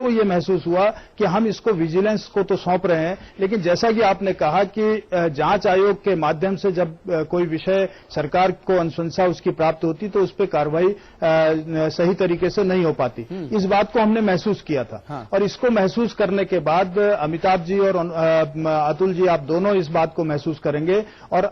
तो ये महसूस हुआ कि हम इसको विजिलेंस को तो सौंप रहे हैं, लेकिन जैसा कि आपने कहा कि जांच आयोग के माध्यम से जब कोई विषय सरकार को अनुशंसा उसकी प्राप्त होती तो उस पर कार्रवाई सही तरीके से नहीं हो पाती। इस बात को हमने महसूस किया था। हाँ। और इसको महसूस करने के बाद अमिताभ जी और अतुल जी, आप दोनों इस बात को महसूस करेंगे। और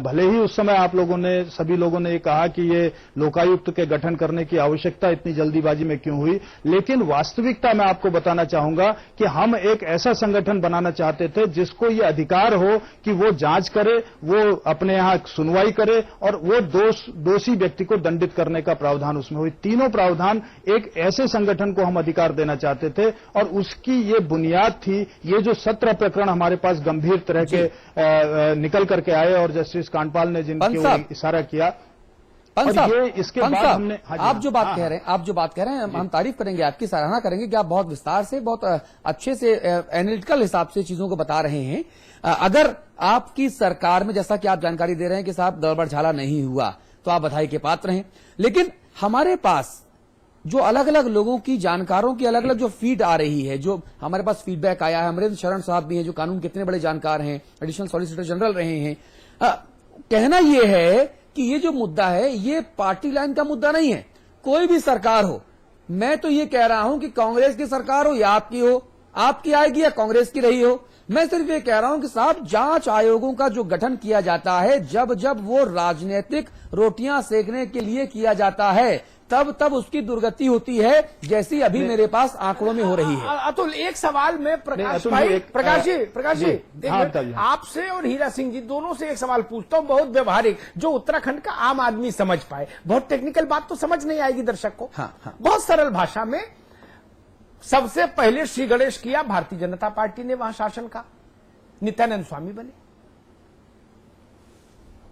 भले ही उस समय आप लोगों ने, सभी लोगों ने ये कहा कि ये लोकायुक्त के गठन करने की आवश्यकता इतनी जल्दीबाजी में क्यों हुई, लेकिन वास्तविकता मैं आपको बताना चाहूंगा कि हम एक ऐसा संगठन बनाना चाहते थे जिसको ये अधिकार हो कि वो जांच करे, वो अपने यहां सुनवाई करे और वो दोषी व्यक्ति को दंडित करने का प्रावधान उसमें हुई। तीनों प्रावधान एक ऐसे संगठन को हम अधिकार देना चाहते थे और उसकी ये बुनियाद थी। ये जो 17 प्रकरण हमारे पास गंभीर तरह के निकल करके आए और जस्टिस कांडपाल ने जिनकी ओर इशारा किया, ये इसके बाद हमने, आप जो बात कह रहे हैं हम तारीफ करेंगे, आपकी सराहना करेंगे कि आप बहुत विस्तार से, बहुत अच्छे से एनालिटिकल हिसाब से चीजों को बता रहे हैं। अगर आपकी सरकार में, जैसा कि आप जानकारी दे रहे हैं कि साहब गड़बड़झाला नहीं हुआ, तो आप बधाई के पात्र हैं। लेकिन हमारे पास जो अलग अलग लोगों की, जानकारों की अलग अलग जो फीड आ रही है, जो हमारे पास फीडबैक आया है, अमरेंद्र शरण साहब भी हैं जो कानून कितने बड़े जानकार हैं, एडिशनल सॉलिसिटर जनरल रहे हैं, कहना यह है कि ये जो मुद्दा है ये पार्टी लाइन का मुद्दा नहीं है। कोई भी सरकार हो, मैं तो ये कह रहा हूं कि कांग्रेस की सरकार हो या आपकी हो, आपकी आएगी या कांग्रेस की रही हो, मैं सिर्फ ये कह रहा हूं कि साहब जांच आयोगों का जो गठन किया जाता है, जब जब वो राजनीतिक रोटियां सेकने के लिए किया जाता है, तब तब उसकी दुर्गति होती है, जैसी अभी मेरे पास आंकड़ों में हो रही है। अतुल, एक सवाल में प्रकाश जी, आपसे और हीरा सिंह जी दोनों से एक सवाल पूछता हूं, बहुत व्यवहारिक, जो उत्तराखंड का आम आदमी समझ पाए। बहुत टेक्निकल बात तो समझ नहीं आएगी दर्शक को। हाँ। बहुत सरल भाषा में, सबसे पहले श्री गणेश किया भारतीय जनता पार्टी ने वहां शासन का, नित्यानंद स्वामी बने।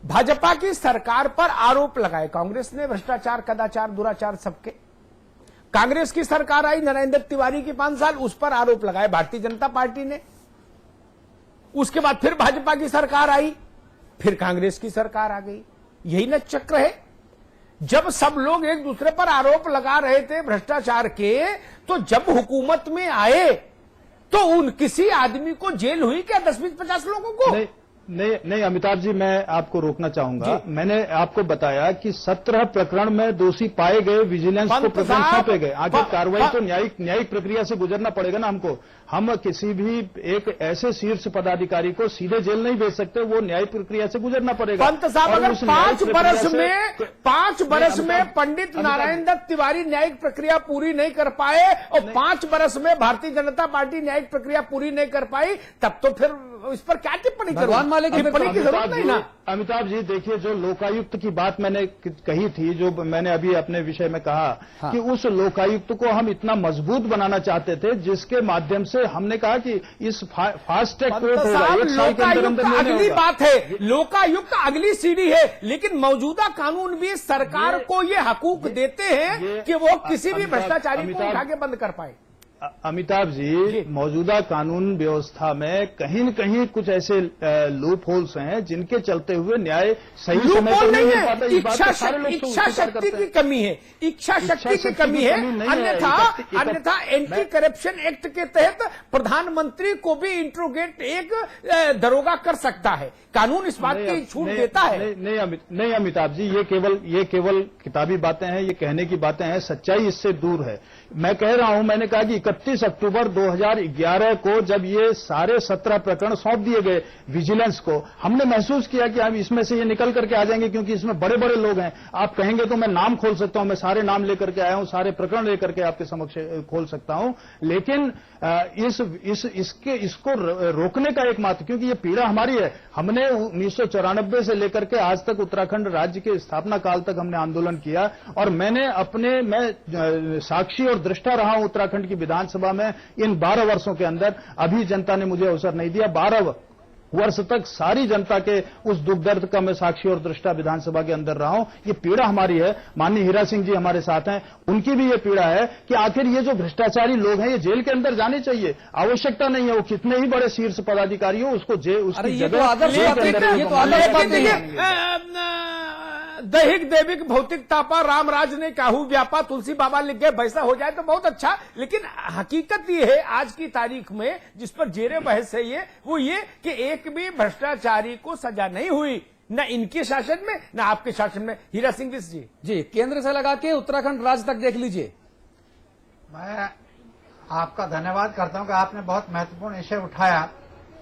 भाजपा की सरकार पर आरोप लगाए कांग्रेस ने, भ्रष्टाचार, कदाचार, दुराचार सबके। कांग्रेस की सरकार आई, नरेंद्र तिवारी की 5 साल, उस पर आरोप लगाए भारतीय जनता पार्टी ने। उसके बाद फिर भाजपा की सरकार आई, फिर कांग्रेस की सरकार आ गई। यही न चक्र है। जब सब लोग एक दूसरे पर आरोप लगा रहे थे भ्रष्टाचार के, तो जब हुकूमत में आए तो उन किसी आदमी को जेल हुई क्या? 10-20-50 लोगों को? नहीं अमिताभ जी, मैं आपको रोकना चाहूंगा। मैंने आपको बताया कि 17 प्रकरण में दोषी पाए गए, विजिलेंस को प्रकरण सौंपे गए। आगे कार्रवाई तो न्यायिक प्रक्रिया से गुजरना पड़ेगा ना हमको। हम किसी भी एक ऐसे शीर्ष पदाधिकारी को सीधे जेल नहीं भेज सकते, वो न्यायिक प्रक्रिया से गुजरना पड़ेगा। पंत साहब, अगर 5 बरस में पंडित नारायण दत्त तिवारी न्यायिक प्रक्रिया पूरी नहीं कर पाए और 5 बरस में भारतीय जनता पार्टी न्यायिक प्रक्रिया पूरी नहीं कर पाई, तब तो फिर इस पर क्या टिप्पणी टिप्पणी की जरूरत नहीं ना। अमिताभ जी देखिए, जो लोकायुक्त की बात मैंने कही थी, जो मैंने अभी अपने विषय में कहा कि उस लोकायुक्त को हम इतना मजबूत बनाना चाहते थे, जिसके माध्यम से हमने कहा कि इस फास्ट ट्रैक कोर्ट होगा, एक साल के अंदर अगली बात है, लोकायुक्त अगली सीढ़ी है, लेकिन मौजूदा कानून भी सरकार को ये हकूक देते हैं कि वो किसी भी भ्रष्टाचारी को उठा के बंद कर पाए। अमिताभ जी, मौजूदा कानून व्यवस्था में कहीं न कहीं कुछ ऐसे लूप होल्स हैं जिनके चलते हुए न्याय सही समय पर नहीं हो पाता। इच्छा शक्ति की कमी है, इच्छा शक्ति की कमी है। अन्यथा एंटी करप्शन एक्ट के तहत प्रधानमंत्री को भी इंट्रोगेट एक दरोगा कर सकता है। कानून इस बात की छूट देता है। नहीं अमिताभ जी, ये केवल किताबी बातें हैं, ये कहने की बातें हैं, सच्चाई इससे दूर है। मैं कह रहा हूं, मैंने कहा कि 31 अक्टूबर 2011 को जब ये सारे 17 प्रकरण सौंप दिए गए विजिलेंस को, हमने महसूस किया कि हम इसमें से ये निकल करके आ जाएंगे, क्योंकि इसमें बड़े बड़े लोग हैं। आप कहेंगे तो मैं नाम खोल सकता हूं, मैं सारे नाम लेकर के आया हूं, सारे प्रकरण लेकर के आपके समक्ष खोल सकता हूं, लेकिन इसको रोकने का एकमात्र, क्योंकि ये पीड़ा हमारी है। हमने 1994 से लेकर के आज तक उत्तराखंड राज्य के स्थापना काल तक हमने आंदोलन किया, और मैं साक्षी और दृष्टा रहा हूं उत्तराखंड की विधानसभा में इन 12 वर्षों के अंदर। अभी जनता ने मुझे अवसर नहीं दिया, 12 वर्ष तक सारी जनता के उस दुख दर्द का मैं साक्षी और दृष्टा विधानसभा के अंदर रहा हूं। ये पीड़ा हमारी है। माननीय हीरा सिंह जी हमारे साथ हैं, उनकी भी ये पीड़ा है कि आखिर ये जो भ्रष्टाचारी लोग हैं ये जेल के अंदर जाने चाहिए। आवश्यकता नहीं है, वो कितने ही बड़े शीर्ष पदाधिकारी हो, उसको जेल, उसकी जगह दैहिक दैविक भौतिक तापा राम राज ने काहू व्यापा तुलसी बाबा लिख गए, वैसा हो जाए तो बहुत अच्छा। लेकिन हकीकत ये है आज की तारीख में जिस पर जेरे बहस है वो ये कि एक भी भ्रष्टाचारी को सजा नहीं हुई, न इनके शासन में न आपके शासन में। हीरा सिंह बिष्ट जी केंद्र से लगा के उत्तराखंड राज्य तक देख लीजिए। मैं आपका धन्यवाद करता हूं कि आपने बहुत महत्वपूर्ण विषय उठाया।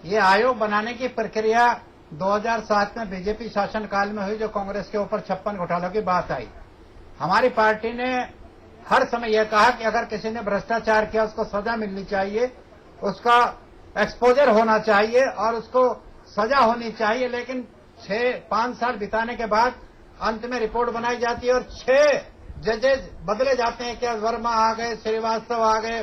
ये आयोग बनाने की प्रक्रिया 2007 में बीजेपी शासनकाल में हुई, जो कांग्रेस के ऊपर 56 घोटालों की बात आई। हमारी पार्टी ने हर समय यह कहा कि अगर किसी ने भ्रष्टाचार किया उसको सजा मिलनी चाहिए, उसका एक्सपोजर होना चाहिए और उसको सजा होनी चाहिए। लेकिन 5 साल बिताने के बाद अंत में रिपोर्ट बनाई जाती है और 6 जजेज बदले जाते हैं। क्या वर्मा आ गए, श्रीवास्तव आ गए,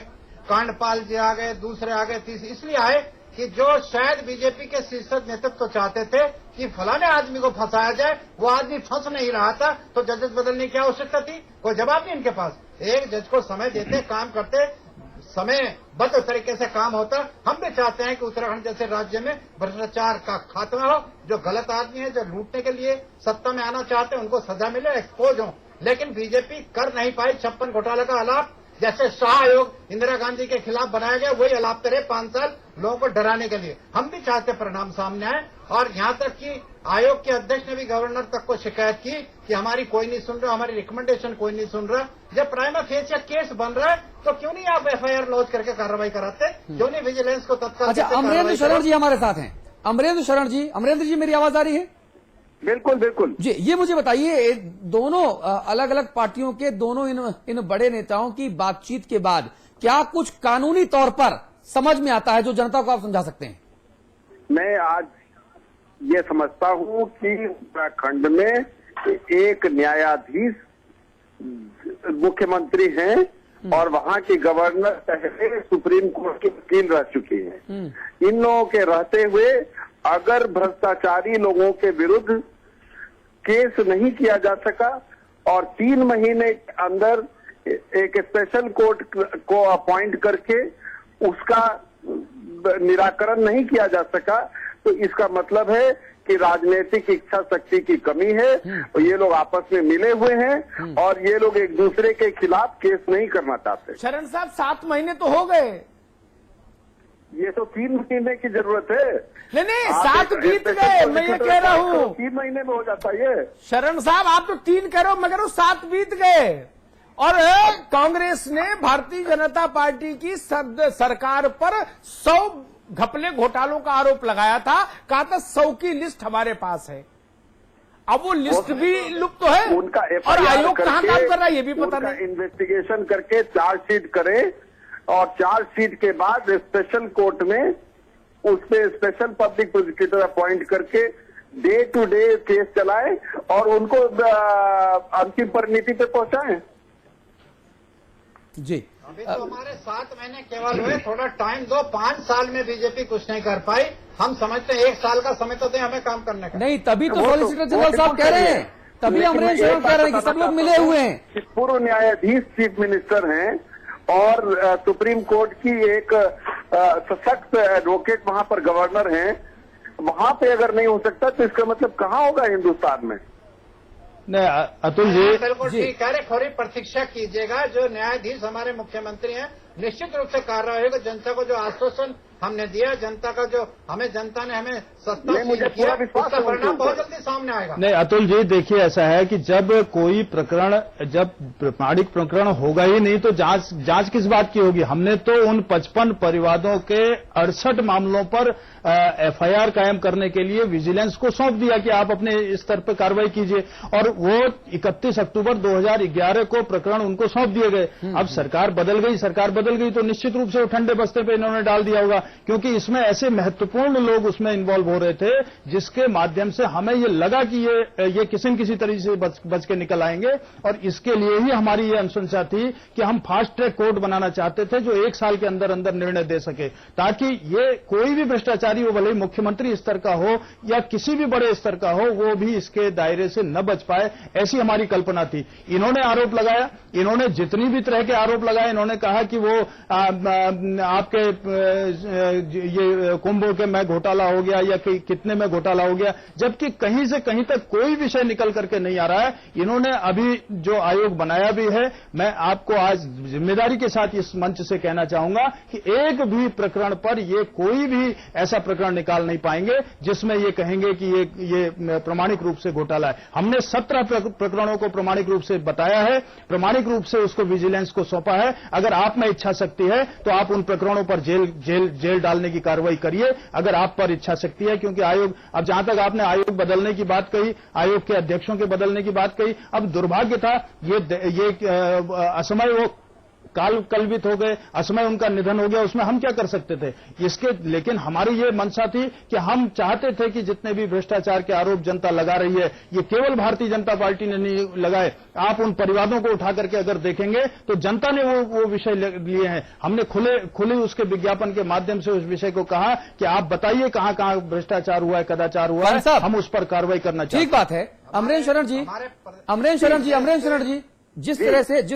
कांडपाल जी आ गए, दूसरे आ गए, तीसरे इसलिए आए कि जो शायद बीजेपी के शीर्ष नेतृत्व तो चाहते थे कि फलाने आदमी को फंसाया जाए, वो आदमी फंस नहीं रहा था, तो जजेस बदलने की आवश्यकता थी? कोई जवाब नहीं इनके पास। एक जज को समय देते, काम करते, समयबद्ध तरीके से काम होता। हम भी चाहते हैं कि उत्तराखंड जैसे राज्य में भ्रष्टाचार का खात्मा हो। जो गलत आदमी है, जो लूटने के लिए सत्ता में आना चाहते हैं, उनको सजा मिले, एक्सपोज हो। लेकिन बीजेपी कर नहीं पाई। 56 घोटाले का आलाप जैसे शाह आयोग इंदिरा गांधी के खिलाफ बनाया गया, वही आलाप करे 5 साल लोगों को डराने के लिए। हम भी चाहते परिणाम सामने आए। और यहां तक कि आयोग के अध्यक्ष ने भी गवर्नर तक को शिकायत की कि हमारी कोई नहीं सुन रहा, हमारी रिकमेंडेशन कोई नहीं सुन रहा। जब प्राइमा फेसिया केस बन रहा है तो क्यों नहीं आप एफआईआर लॉन्च करके कार्रवाई कराते? क्यों नहीं विजिलेंस को तत्काल? अच्छा, अमरेंद्र शरण जी हमारे साथ हैं। अमरेंद्र शरण जी, अमरेंद्र जी मेरी आवाज आ रही है? बिल्कुल बिल्कुल जी, ये मुझे बताइए, दोनों अलग अलग पार्टियों के दोनों इन बड़े नेताओं की बातचीत के बाद क्या कुछ कानूनी तौर पर समझ में आता है जो जनता को आप समझा सकते हैं? मैं आज ये समझता हूं कि उत्तराखंड में एक न्यायाधीश मुख्यमंत्री हैं और वहां के गवर्नर पहले सुप्रीम कोर्ट के वकील रह चुके हैं। इन लोगों के रहते हुए अगर भ्रष्टाचारी लोगों के विरुद्ध केस नहीं किया जा सका और 3 महीने के अंदर एक स्पेशल कोर्ट को अपॉइंट करके उसका निराकरण नहीं किया जा सका, तो इसका मतलब है कि राजनीतिक इच्छा शक्ति की कमी है। और ये लोग आपस में मिले हुए हैं और ये लोग एक दूसरे के खिलाफ केस नहीं करना चाहते। शरण साहब 7 महीने तो हो गए, ये तो 3 महीने की जरूरत है। नहीं 7 बीत गए, मैं ये कह रहा हूँ 3 महीने में हो जाता है ये। शरण साहब आप तो 3 कह रहे हो, मगर वो 7 बीत गए। और कांग्रेस ने भारतीय जनता पार्टी की सरकार पर 100 घपले घोटालों का आरोप लगाया था, कहा था 100 की लिस्ट हमारे पास है। अब वो लिस्ट भी लुप्त तो है उनका और आयोग कहां काम कर रहा है ये भी पता नहीं। इन्वेस्टिगेशन करके चार्जशीट करे और चार्जशीट के बाद स्पेशल कोर्ट में उसमें स्पेशल पब्लिक प्रोसिक्यूटर अपॉइंट करके डे टू डे केस चलाए और उनको अंतिम परिणति पे पहुंचाएं। जी, अभी तो हमारे 7 महीने केवल हुए, थोड़ा टाइम दो। 5 साल में बीजेपी कुछ नहीं कर पाई। हम समझते हैं 1 साल का समय तो दें हमें काम करने का। नहीं, तभी तो सॉलिसिटर जनरल साहब कह रहे हैं, तभी अमरेंद्र शरण कह रहे हैं कि सब लोग मिले हुए हैं। पूर्व न्यायाधीश चीफ मिनिस्टर हैं और सुप्रीम कोर्ट की एक सशक्त एडवोकेट वहां पर गवर्नर हैं। वहां पे अगर नहीं हो सकता तो इसका मतलब कहाँ होगा हिंदुस्तान में? नहीं अतुल जी, बिल्कुल ठीक कह रहे। थोड़ी प्रतीक्षा कीजिएगा। जो न्यायाधीश हमारे मुख्यमंत्री हैं, निश्चित रूप से कार्रवाई होगी। जनता को जो आश्वासन हमने दिया, जनता का जो जनता ने हमें सत्ता किया, उसका परिणाम बहुत जल्दी सामने आएगा। नहीं अतुल जी, देखिए ऐसा है कि जब कोई प्रकरण, जब प्रामाणिक प्रकरण होगा ही नहीं तो जांच किस बात की होगी? हमने तो उन 55 परिवादों के 68 मामलों पर एफआईआर कायम करने के लिए विजिलेंस को सौंप दिया कि आप अपने स्तर पर कार्रवाई कीजिए, और वो 31 अक्टूबर 2011 को प्रकरण उनको सौंप दिए गए। अब सरकार बदल गई तो निश्चित रूप से वो ठंडे बस्ते पे इन्होंने डाल दिया होगा, क्योंकि इसमें ऐसे महत्वपूर्ण लोग उसमें इन्वॉल्व हो रहे थे जिसके माध्यम से हमें ये लगा कि ये किसी न किसी तरीके से बच के निकल आएंगे। और इसके लिए ही हमारी ये अनुशंसा थी कि हम फास्ट ट्रैक कोर्ट बनाना चाहते थे जो 1 साल के अंदर अंदर निर्णय दे सके, ताकि ये कोई भी भ्रष्टाचारी हो, भले ही मुख्यमंत्री स्तर का हो या किसी भी बड़े स्तर का हो, वो भी इसके दायरे से न बच पाए, ऐसी हमारी कल्पना थी। इन्होंने आरोप लगाया, इन्होंने जितनी भी तरह के आरोप लगाए, इन्होंने कहा कि वो आपके ये कुंभ के में घोटाला हो गया या कितने में घोटाला हो गया, जबकि कहीं से कहीं तक कोई विषय निकल करके नहीं आ रहा है। इन्होंने अभी जो आयोग बनाया भी है, मैं आपको आज जिम्मेदारी के साथ इस मंच से कहना चाहूंगा कि एक भी प्रकरण पर ये कोई भी ऐसा प्रकरण निकाल नहीं पाएंगे जिसमें ये कहेंगे कि ये प्रमाणिक रूप से घोटाला है। हमने 17 प्रकरणों को प्रमाणिक रूप से बताया है, प्रमाणिक रूप से उसको विजिलेंस को सौंपा है। अगर आप में इच्छा शक्ति है तो आप उन प्रकरणों पर जेल डालने की कार्रवाई करिए, अगर आप पर इच्छा शक्ति है। क्योंकि आयोग, अब जहां तक आपने आयोग बदलने की बात कही, आयोग के अध्यक्षों के बदलने की बात कही, अब दुर्भाग्य था ये असमय वो कलवित हो गए, असमय उनका निधन हो गया, उसमें हम क्या कर सकते थे इसके। लेकिन हमारी ये मंशा थी कि हम चाहते थे कि जितने भी भ्रष्टाचार के आरोप जनता लगा रही है, ये केवल भारतीय जनता पार्टी ने नहीं लगाए, आप उन परिवादों को उठा करके अगर देखेंगे तो जनता ने वो विषय लिए हैं। हमने खुले उसके विज्ञापन के माध्यम से उस विषय को कहा कि आप बताइए कहां कहां भ्रष्टाचार हुआ है, कदाचार हुआ है, हम उस पर कार्रवाई करना चाहते हैं। ठीक बात है। अमरेश शरण जी, जिस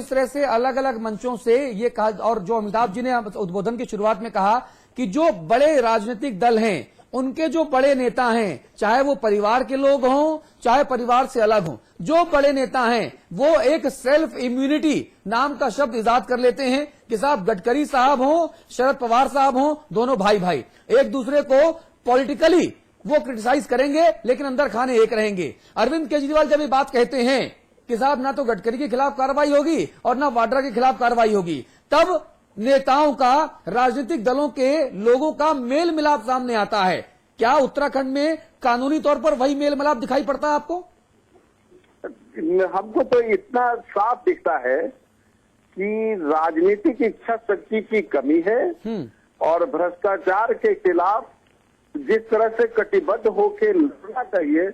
तरह से अलग अलग मंचों से ये कहा, और जो अमिताभ जी ने उद्बोधन की शुरुआत में कहा कि जो बड़े राजनीतिक दल हैं, उनके जो बड़े नेता हैं, चाहे वो परिवार के लोग हों, चाहे परिवार से अलग हों, जो बड़े नेता हैं वो एक सेल्फ इम्यूनिटी नाम का शब्द इजाद कर लेते हैं कि साहब गडकरी साहब हों, शरद पवार साहब हों, दोनों भाई भाई एक दूसरे को पॉलिटिकली वो क्रिटिसाइज करेंगे लेकिन अंदर खाने एक रहेंगे। अरविंद केजरीवाल जब ये बात कहते हैं कि साहब ना तो गडकरी के खिलाफ कार्रवाई होगी और ना वाड्रा के खिलाफ कार्रवाई होगी, तब नेताओं का, राजनीतिक दलों के लोगों का मेल मिलाप सामने आता है। क्या उत्तराखंड में कानूनी तौर पर वही मेल मिलाप दिखाई पड़ता है आपको? हमको तो इतना साफ दिखता है कि राजनीतिक इच्छा शक्ति की कमी है और भ्रष्टाचार के खिलाफ जिस तरह से कटिबद्ध होकर लड़ना चाहिए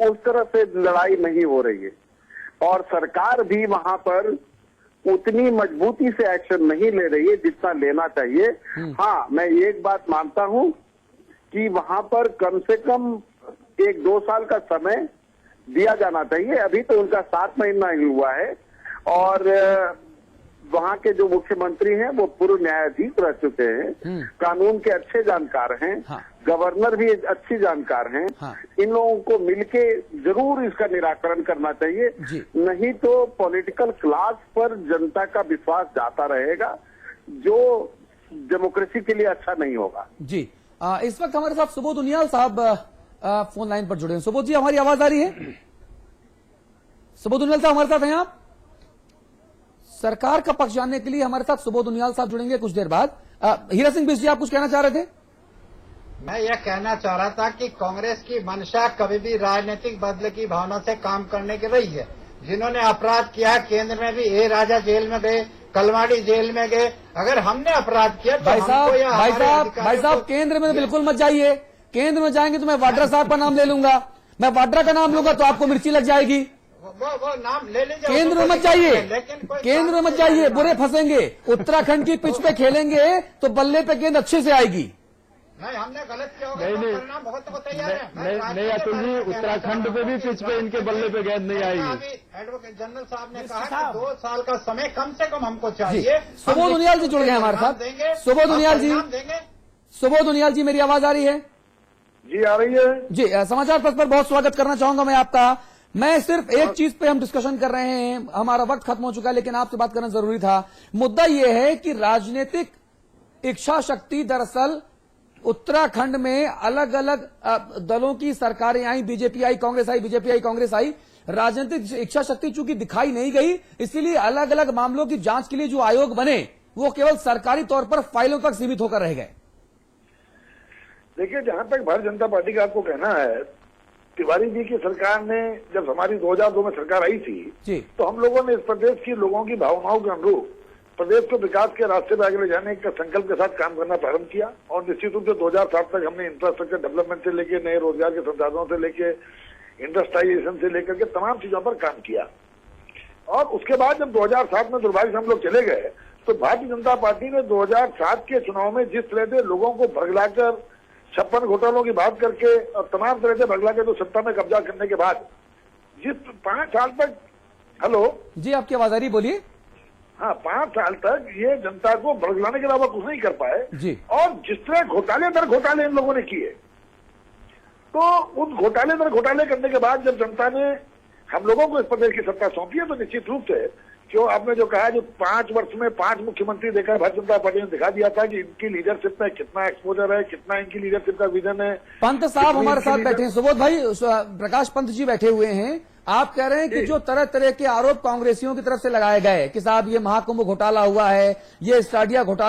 उस तरह से लड़ाई नहीं हो रही है, और सरकार भी वहां पर उतनी मजबूती से एक्शन नहीं ले रही है जितना लेना चाहिए। हाँ, मैं एक बात मानता हूं कि वहां पर कम से कम 1-2 साल का समय दिया जाना चाहिए। अभी तो उनका 7 महीना ही हुआ है, और वहां के जो मुख्यमंत्री हैं वो पूर्व न्यायाधीश रह चुके हैं, कानून के अच्छे जानकार हैं, हाँ। गवर्नर भी अच्छी जानकार हैं। हाँ। इन लोगों को मिलके जरूर इसका निराकरण करना चाहिए, नहीं तो पॉलिटिकल क्लास पर जनता का विश्वास जाता रहेगा, जो डेमोक्रेसी के लिए अच्छा नहीं होगा। जी, इस वक्त हमारे साथ सुबोध उनियाल साहब फोन लाइन पर जुड़े हैं। सुबोध जी, हमारी आवाज आ रही है? सुबोध उनियाल साहब हमारे साथ हैं आप? सरकार का पक्ष जानने के लिए हमारे साथ सुबोध उनियाल साहब जुड़ेंगे कुछ देर बाद। हीरा सिंह बिष्ट जी, आप कुछ कहना चाह रहे थे? मैं यह कहना चाह रहा था कि कांग्रेस की मंशा कभी भी राजनीतिक बदले की भावना से काम करने की रही है। जिन्होंने अपराध किया, केंद्र में भी ए राजा जेल में गए, कलवाड़ी जेल में गए। अगर हमने अपराध किया तो भाई साहब केंद्र में बिल्कुल मत जाइए। केंद्र में जाएंगे तो मैं वाड्रा साहब का नाम ले लूंगा, मैं वाड्रा का नाम लूंगा तो आपको मिर्ची लग जाएगी। वो नाम ले लीजिए। केंद्र में मत जाइए, केंद्र में मत जाइए, बुरे फंसेंगे। उत्तराखंड की पिच पे खेलेंगे तो बल्ले पे गेंद अच्छे से आएगी। नहीं, हमने गलत किया होगा, नहीं, परिणाम भुगतने को तैयार है। नहीं अतुल जी, उत्तराखंड पे भी पिच पे इनके बल्ले पे गेंद नहीं आएगी। अभी एडवोकेट जनरल साहब ने कहा कि 2 साल का समय कम से कम हमको चाहिए। सुबोध उनियाल जी जुड़ गए हमारे साथ। सुबोध उनियाल जी, सुबोध उनियाल जी, मेरी आवाज आ रही है? जी आ रही है जी। समाचार पत्र पर बहुत स्वागत करना चाहूंगा मैं आपका। मैं सिर्फ एक चीज पे हम डिस्कशन कर रहे हैं, हमारा वक्त खत्म हो चुका है लेकिन आपसे बात करना जरूरी था। मुद्दा यह है कि राजनीतिक इच्छा शक्ति, दरअसल उत्तराखंड में अलग अलग दलों की सरकारें आई, बीजेपी आई, कांग्रेस आई, बीजेपी आई, कांग्रेस आई, राजनीतिक इच्छा शक्ति चूंकि दिखाई नहीं गई, इसीलिए अलग अलग मामलों की जांच के लिए जो आयोग बने वो केवल सरकारी तौर पर फाइलों तक सीमित होकर रह गए। देखिए, जहां तक भारतीय जनता पार्टी का आपको कहना है, तिवारी जी की सरकार ने जब हमारी 2002 में सरकार आई थी तो हम लोगों ने इस प्रदेश की लोगों की भावनाओं के अनुरूप प्रदेश को विकास के रास्ते पर आगे ले जाने का संकल्प के साथ काम करना प्रारंभ किया, और निश्चित रूप से 2007 तक हमने इंफ्रास्ट्रक्चर डेवलपमेंट से लेके नए रोजगार के संसाधनों से लेके इंडस्ट्रियलाइजेशन से लेकर के तमाम चीजों पर काम किया। और उसके बाद जब 2007 में दुर्भाग्य से हम लोग चले गए तो भारतीय जनता पार्टी ने 2007 के चुनाव में जिस तरह से लोगों को भड़काकर 56 घोटालों की बात करके और तमाम तरह से भड़का के जो सत्ता में कब्जा करने के बाद जिस 5 साल तक। हेलो जी, आपकी आवाज आ रही, बोलिए। हाँ, 5 साल तक ये जनता को भड़कलाने के अलावा कुछ नहीं कर पाए जी। और जिस तरह घोटाले दर घोटाले इन लोगों ने किए, तो उन घोटाले दर घोटाले करने के बाद जब जनता ने हम लोगों को इस प्रदेश की सत्ता सौंपी है, तो निश्चित रूप से क्यों आपने जो कहा जो 5 वर्ष में 5 मुख्यमंत्री देखा, भारतीय जनता पार्टी ने दिखा दिया था कि इनकी लीडरशिप में कितना एक्सपोजर है, कितना इनकी लीडरशिप का विजन है। पंत साहब हमारे साथ बैठे हैं, सुबोध भाई, प्रकाश पंत जी बैठे हुए हैं। आप कह रहे हैं कि जो तरह तरह के आरोप कांग्रेसियों की तरफ से लगाए गए कि साहब ये महाकुंभ घोटाला हुआ है, ये स्टाडिया घोटाला